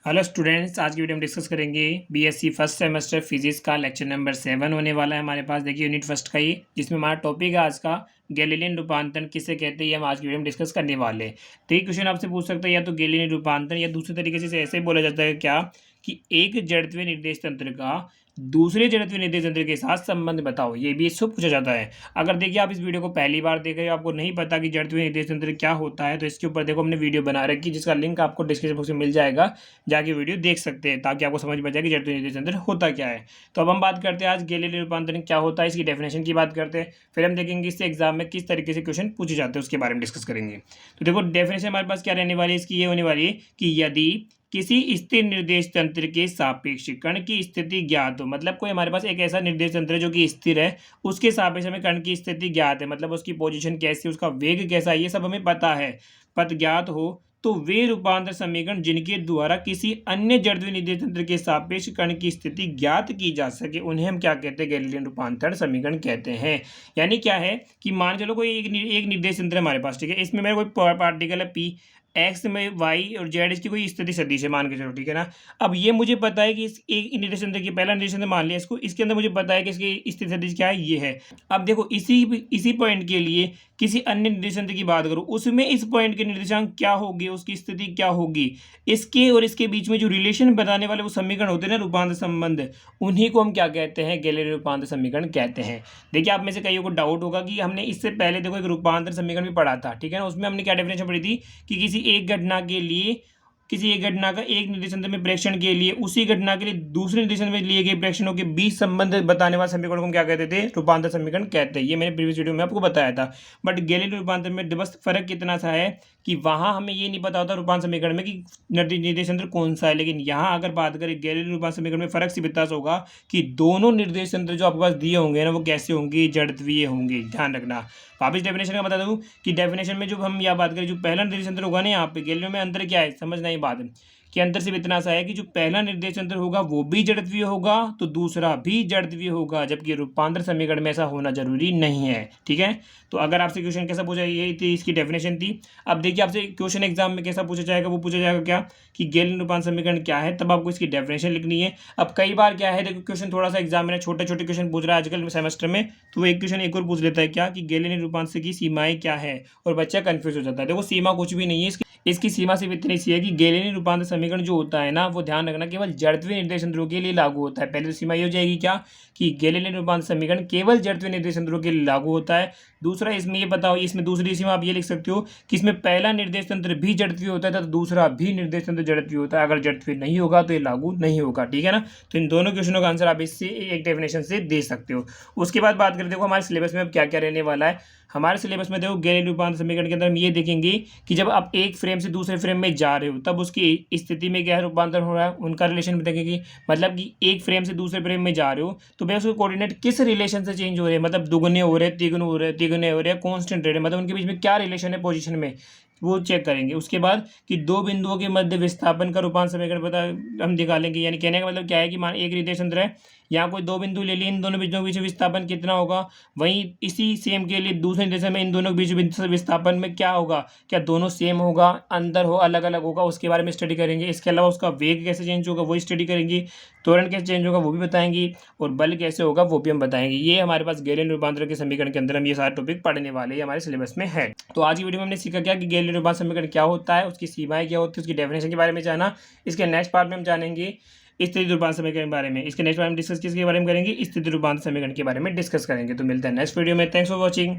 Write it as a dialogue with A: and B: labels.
A: Hello students, आज की video में डिस्कस करेंगे बीएससी फर्स्ट सेमेस्टर फिजिक्स का लेक्चर नंबर 7 होने वाला है हमारे पास। देखिए यूनिट फर्स्ट का ही, जिसमें हमारा टॉपिक है आज का गैलीलियन रूपांतरण किसे कहते हैं, ये हम आज की वीडियो में डिस्कस करने वाले हैं। तो ये क्वेश्चन आपसे पूछ सकते हैं या तो गैलीलियन रूपांतरण, या दूसरे तरीके से ऐसे ही बोला जाता है क्या कि एक जड़त्वीय निर्देश तंत्र का दूसरे जड़त्वीय निर्देश तंत्र के साथ संबंध बताओ। ये भी इससे पूछा जाता है। अगर देखिए आप इस वीडियो को पहली बार देख रहे हो, आपको नहीं पता कि जड़त्वीय निर्देश तंत्र क्या होता है, तो इसके ऊपर देखो हमने वीडियो बना रखी, जिसका लिंक आपको डिस्क्रिप्शन बॉक्स में मिल जाएगा, जाके वीडियो देख सकते हैं, ताकि आपको समझ में जाए कि जड़त्वीय निर्देश तंत्र होता क्या है। तो अब हम बात करते हैं आज गैलीलियन रूपांतरण क्या होता है, इसकी डेफिनेशन की बात करते हैं। फिर हम देखेंगे इससे एग्जाम में किस तरीके से क्वेश्चन पूछे जाते हैं, उसके बारे में डिस्कस करेंगे। तो देखो डेफिनेशन हमारे पास क्या रहने वाली है, इसकी ये होने वाली है कि यदि किसी स्थिर निर्देश तंत्र के सापेक्ष कण की स्थिति ज्ञात हो, मतलब कोई हमारे पास एक ऐसा निर्देश तंत्र है जो कि स्थिर है, उसके सापेक्ष हमें कण की स्थिति ज्ञात है, मतलब उसकी पोजीशन कैसी, उसका वेग कैसा है, ये सब हमें पता है, पथ ज्ञात हो, तो वे रूपांतर समीकरण जिनके द्वारा किसी अन्य जड़त्वीय निर्देश तंत्र के सापेक्ष कण की स्थिति ज्ञात की जा सके, उन्हें हम क्या कहते हैं, गैलीलियन रूपांतरण समीकरण कहते हैं। यानी क्या है कि मान चलो कोई एक निर्देश तंत्र है हमारे पास, ठीक है, इसमें मेरा कोई पार्टिकल है पी, एक्स में वाई और जेड इसकी कोई स्थिति सदिश है, मान के चलो, ठीक है ना। अब ये मुझे पता है कि इस एक निर्देश तंत्र की पहला निर्देश तंत्र मान लिया इसको, इसके अंदर मुझे पता है कि इसकी स्थिति सदिश क्या है, ये है। अब देखो इसी पॉइंट के लिए किसी अन्य निर्देश तंत्र की बात करूं, उसमें इस पॉइंट के निर्देशांक क्या होगी, उसकी स्थिति क्या होगी, इसके और इसके बीच में जो रिलेशन बताने वाले वो समीकरण होते हैं ना, रूपांतर संबंध, उन्हीं को हम क्या कहते हैं, गैलीलियन रूपांतर समीकरण कहते हैं। देखिए आप में से कईयों को डाउट होगा कि हमने इससे पहले देखो एक रूपांतर समीकरण भी पढ़ा था, ठीक है ना। उसमें हमने क्या डेफिनेशन पढ़ी थी कि किसी एक घटना का एक निर्देश तंत्र में प्रेक्षण के लिए उसी घटना के लिए दूसरे निर्देश तंत्र में लिए गए प्रेक्षणों के बीच संबंध बताने वाले समीकरण को हम क्या कहते थे, रूपांतर समीकरण कहते हैं। ये मैंने प्रीवियस वीडियो में आपको बताया था। बट गैलीलियन रूपांतर में बस फर्क कितना सा है कि वहां हमें ये नहीं पता होता रूपांतर समीकरण में कि निर्देश तंत्र कौन सा है, लेकिन यहाँ अगर बात करें गैलीलियन रूपांतर समीकरण में फर्क से विकास होगा कि दोनों निर्देश तंत्र जो आपके पास दिए होंगे ना, वो कैसे होंगे, जड़त्वीय होंगे। ध्यान रखना। वापिस डेफिनेशन का बता दूं कि डेफिनेशन में जो हम यह बात करें, जो पहला निर्देश तंत्र होगा ना, यहाँ पे गैलीलियन में अंतर क्या है, समझना ही बात है कि अंतर सिर्फ इतना सा है कि जो पहला निर्देश तंत्र होगा वो भी जड़त्वीय होगा, तो दूसरा भी जड़त्वीय होगा, जबकि रूपांतर समीकरण में ऐसा होना जरूरी नहीं है, ठीक है। तो अगर आपसे क्वेश्चन कैसा पूछा, ये थी इसकी डेफिनेशन थी। अब देखिए आपसे क्वेश्चन एग्जाम में कैसा पूछा जाएगा, वो पूछा जाएगा क्या कि गैलीलियन रूपांतर समीकरण क्या है, तब आपको इसकी डेफिनेशन लिखनी है। अब कई बार क्या है, देखो क्वेश्चन थोड़ा सा एग्जाम में छोटे छोटे क्वेश्चन पूछ रहा है आजकल सेमेस्टर में, तो वो एक क्वेश्चन एक और पूछ लेता है क्या कि गैलीलियन रूपांतर की सीमाएं क्या है, और बच्चा कंफ्यूज हो जाता है। देखो सीमा कुछ भी नहीं है, इसकी सीमा सिर्फ इतनी सी है कि गैलीलियन रूपांतर समीकरण जो होता है ना, वो ध्यान रखना केवल जड़त्वीय निर्देश तंत्रों के लिए लागू होता है। पहले तो सीमा ये हो जाएगी क्या कि गैलीलियन रूपांतर समीकरण केवल जड़त्वीय निर्देश तंत्रों के लिए लागू होता है। दूसरा इसमें ये बताओ, इसमें दूसरी सीमा आप ये लिख सकते हो कि इसमें पहला निर्देश तंत्र भी जड़त्वीय होता है तो दूसरा भी निर्देश तंत्र जड़त्वीय होता है। अगर जड़त्वीय नहीं होगा तो ये लागू नहीं होगा, ठीक है ना। तो इन दोनों क्वेश्चनों का आंसर आप इससे एक डेफिनेशन से दे सकते हो। उसके बाद बात करें, देखो हमारे सिलेबस में अब क्या क्या रहने वाला है। हमारे सिलेबस में देखो गैलीलियन रूपांतर समीकरण के अंदर हम ये देखेंगे कि जब आप एक फ्रेम से दूसरे फ्रेम में जा रहे हो, तब उसकी स्थिति में क्या रूपांतर हो रहा है, उनका रिलेशन देखेंगे। मतलब कि एक फ्रेम से दूसरे फ्रेम में जा रहे हो तो भैया उसके कोऑर्डिनेट किस रिलेशन से चेंज हो रहे हैं, मतलब दुगने हो रहे हैं, तिगुने हो रहे हैं, कांस्टेंट रह रहे हैं, मतलब उनके बीच में क्या रिलेशन है पोजीशन में, वो चेक करेंगे। उसके बाद कि दो बिंदुओं के मध्य विस्थापन का रूपांतर समीकरण पता हम निकालेंगे। यानी कहने का मतलब क्या है कि मान एक निर्देश तंत्र है, यहाँ कोई दो बिंदु ले लिए, इन दोनों बिंदुओं के बीच विस्थापन कितना होगा, वहीं इसी सेम के लिए दूसरे निर्देश में इन दोनों के बीच विस्थापन में क्या होगा, क्या दोनों सेम होगा, अंदर हो, अलग अलग होगा, उसके बारे में स्टडी करेंगे। इसके अलावा उसका वेग कैसे चेंज होगा वो स्टडी करेंगे, त्वरण कैसे चेंज होगा वो भी बताएंगे, और बल कैसे होगा वो भी हम बताएंगे। ये हमारे पास गैलीलियन रूपांतर के समीकरण के अंदर हम ये सारे टॉपिक पढ़ने वाले हैं, हमारे सिलेबस में है। तो आज की वीडियो में हमने सीखा क्या कि गैलीलियन रूपांतर समीकरण क्या होता है, उसकी सीमाएं क्या होती है, उसकी डेफिनेशन के बारे में जाना। इसके नेक्स्ट पार्ट में हम जानेंगे स्थिति रूपांतर समीकरण के बारे में। इसके नेक्स्ट पार्ट में डिस्कस किसके बारे में करेंगे, स्थिति रूपांतर समीकरण के बारे में डिस्कस करेंगे। तो मिलते हैं नेक्स्ट वीडियो में। Thanks for watching.